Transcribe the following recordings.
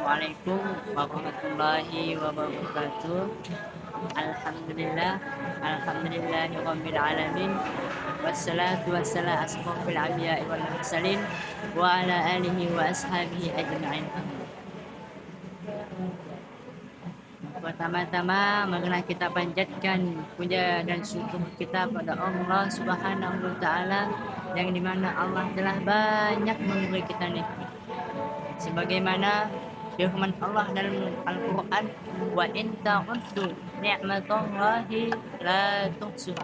Assalamualaikum warahmatullahi wabarakatuh. Alhamdulillah, alhamdulillahirabbil alamin. Wassalatu wassalamu asrofil anbiya'i wal mursalin wa ala alihi wa ashabihi ajma'in. Pertama-tama marilah kita panjatkan puja dan syukur kita pada Allah Subhanahu wa taala yang dimana Allah telah banyak memberi kita nikmat. Sebagaimana firman Allah dalam Al-Quran, wa in ta'uddu ni'matallahi la tuhsuha.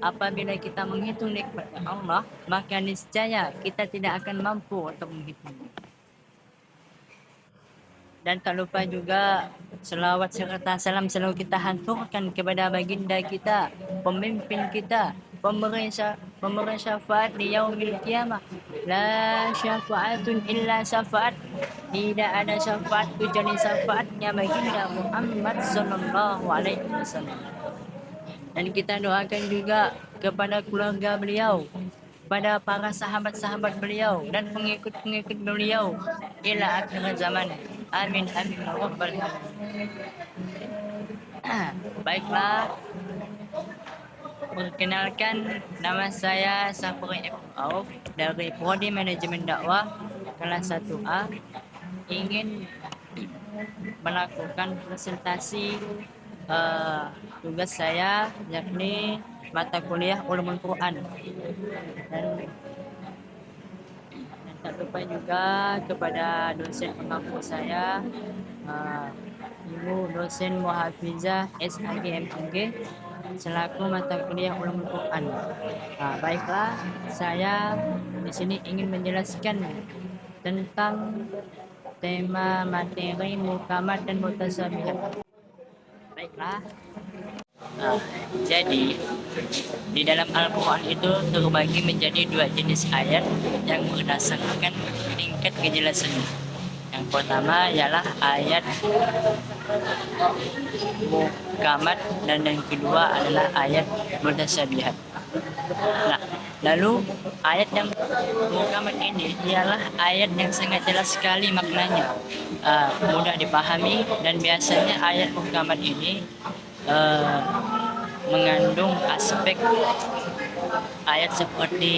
Apabila kita menghitung nikmat Allah, maka niscaya kita tidak akan mampu untuk menghitungnya. Dan tak lupa juga selawat serta salam selalu kita hanturkan kepada baginda kita, pemimpin kita, pemberi syafaat di yaumil qiyamah. La syafa'atun illa syafaat. Tidak ada syafaat kecuali syafaatnya baginda Muhammad sallallahu alaihi wasallam. Dan kita doakan juga kepada keluarga beliau, pada para sahabat-sahabat beliau dan pengikut-pengikut beliau ila akhir zaman. Amin amin ya rabbal alamin. Baiklah, perkenalkan, nama saya Safri Ibn Auf dari Prodi Manajemen Dakwah kelas 1A, ingin melakukan presentasi tugas saya, yakni mata kuliah Ulumul Quran. Dan tak lupa juga kepada dosen pengampu saya, Ibu dosen Muhafizah SHGMG selaku mata kuliah Ulumul Quran. Baiklah, saya di sini ingin menjelaskan tentang tema materi muhkamat dan mutasyabihat. Baiklah. Jadi di dalam Al-Quran itu terbagi menjadi dua jenis ayat yang berdasarkan tingkat kejelasannya. Yang pertama ialah ayat muhkamat dan yang kedua adalah ayat mutasyabihat. Nah, lalu ayat yang muhkamat ini ialah ayat yang sangat jelas sekali maknanya, mudah dipahami, dan biasanya ayat muhkamat ini mengandung aspek ayat seperti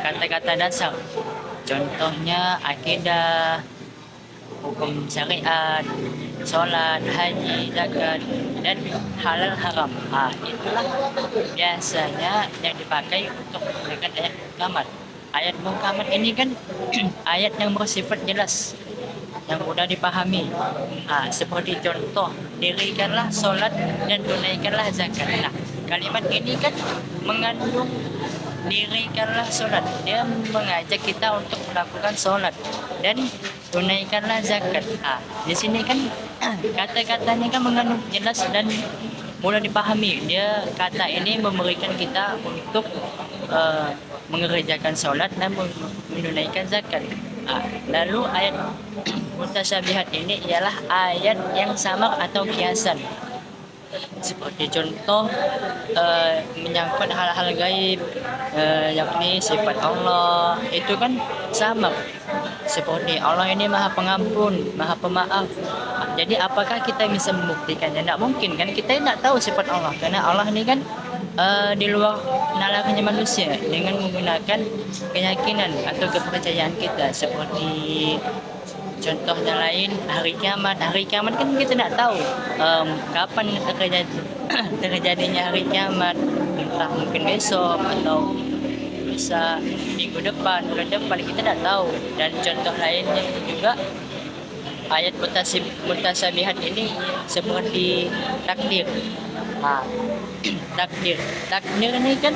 kata-kata dasar, contohnya akidah, hukum syariat, sholat, haji, zakat, dan halal haram. Itulah biasanya yang dipakai untuk menggunakan ayat muhkamat. Ayat muhkamat ini kan ayat yang bersifat jelas, yang mudah dipahami. Seperti contoh, dirikanlah sholat dan tunaikanlah zakat. Nah, kalimat ini kan mengandung dirikanlah sholat. Dia mengajak kita untuk melakukan sholat dan tunaikanlah zakat. Di sini kan kata-katanya kan mengandung jelas dan mudah dipahami. Dia kata ini memberikan kita untuk mengerjakan sholat dan menunaikan zakat. Lalu ayat mutasyabihat ini ialah ayat yang samar atau kiasan. Seperti contoh menyangkut hal-hal gaib, yakni sifat Allah, itu kan samar. Seperti Allah ini maha pengampun, maha pemaaf. Jadi apakah kita bisa membuktikannya? Tidak mungkin kan, kita tidak tahu sifat Allah, karena Allah ini kan di luar nalarnya manusia dengan menggunakan keyakinan atau kepercayaan kita. Seperti contohnya lain, hari kiamat kan kita tidak tahu kapan terjadinya hari kiamat, entah mungkin besok atau bisa minggu depan, bulan depan, kita tidak tahu. Dan contoh lainnya juga ayat mutasyabihat ini seperti takdir. Takdir ini kan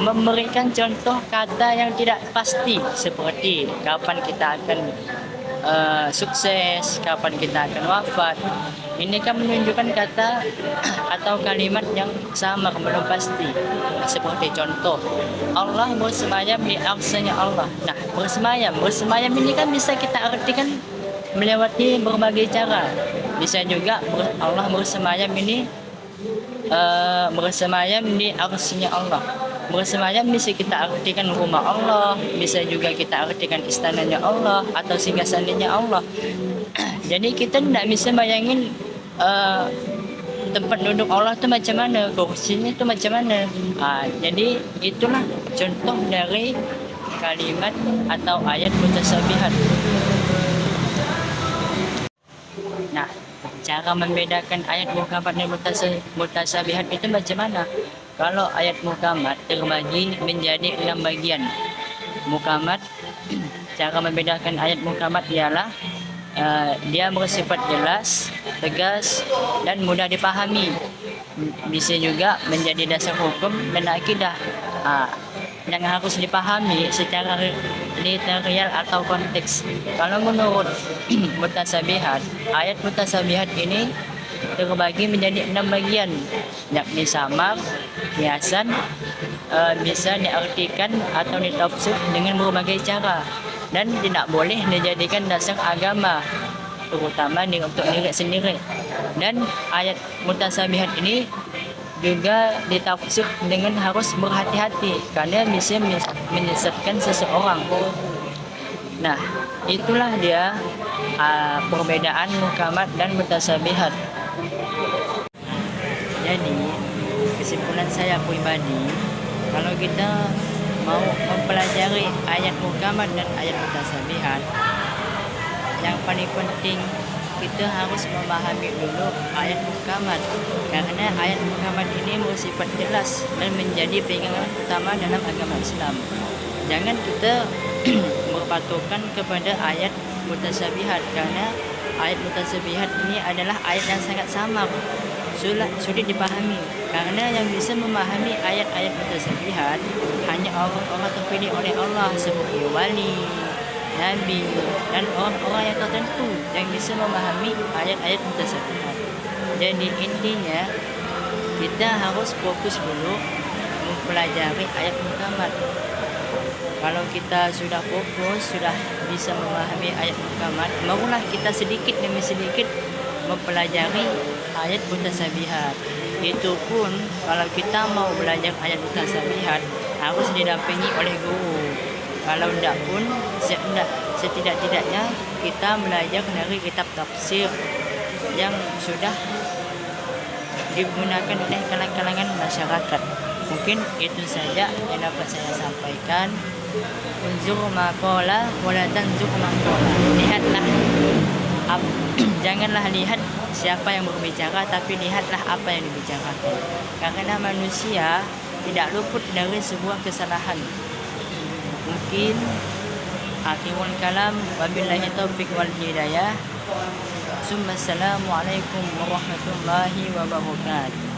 memberikan contoh kata yang tidak pasti, seperti kapan kita akan sukses, kapan kita akan wafat. Ini kan menunjukkan kata atau kalimat yang sama, belum pasti. Seperti contoh, Allah bersemayam di arsy-Nya Allah. Nah, bersemayam ini kan bisa kita artikan melewati berbagai cara. Bisa juga Allah bersemayam ini bersemayam di arsy-Nya Allah. Bersemayam bisa kita artikan rumah Allah, bisa juga kita artikan istananya Allah atau singgasananya Allah. Jadi kita tidak bisa bayangin tempat duduk Allah itu macam mana, kursinya itu macam mana. Jadi itulah contoh dari kalimat atau ayat mutasyabihat. Nah, cara membedakan ayat muhkamat dan mutasyabihat itu macam mana? Kalau ayat muhkamat terbagi menjadi 6 bagian. Muhkamat, cara membedakan ayat muhkamat ialah dia bersifat jelas, tegas, dan mudah dipahami. Bisa juga menjadi dasar hukum dan akidah. Yang harus dipahami secara literal atau konteks. Kalau menurut mutasyabihat, ayat mutasyabihat ini terbagi menjadi 6 bagian, yakni samar, kiasan, bisa diartikan atau ditafsir dengan berbagai cara dan tidak boleh dijadikan dasar agama, terutama untuk diri sendiri. Dan ayat mutasyabihat ini juga ditafsir dengan harus berhati-hati karena bisa menyesatkan seseorang. Nah, itulah dia perbedaan muhkamat dan mutasyabihat. Jadi, kesimpulan saya pribadi, kalau kita mau mempelajari ayat muhkamat dan ayat mutasyabihat, yang paling penting kita harus memahami dulu ayat muhkamat, karena ayat muhkamat ini bersifat jelas dan menjadi pegangan utama dalam agama Islam. Jangan kita berpatokan kepada ayat mutasyabihat, karena ayat mutasyabihat ini adalah ayat yang sangat samar, sulit dipahami, karena yang bisa memahami ayat-ayat mutasyabihat hanya orang-orang terpilih oleh Allah seperti wali, nabi, dan orang-orang yang tertentu yang bisa memahami ayat-ayat mutasyabihat. Jadi intinya kita harus fokus dulu mempelajari ayat muhkamat. Kalau kita sudah fokus, sudah bisa memahami ayat muhkamat, barulah kita sedikit demi sedikit mempelajari ayat mutasyabihat. Itu pun kalau kita mau belajar ayat mutasyabihat harus didampingi oleh guru. Kalau tidak pun setidak-tidaknya kita belajar dari kitab tafsir yang sudah digunakan oleh kalangan masyarakat. Mungkin itu saja yang dapat saya sampaikan. Unzur maqala wala tanzur maqala. Lihatlah, janganlah lihat siapa yang berbicara, tapi lihatlah apa yang dibicarakan. Karena manusia tidak luput dari sebuah kesalahan. Mungkin akhirul kalam, wabillahi taufiq wal hidayah. Assalamualaikum warahmatullahi wabarakatuh.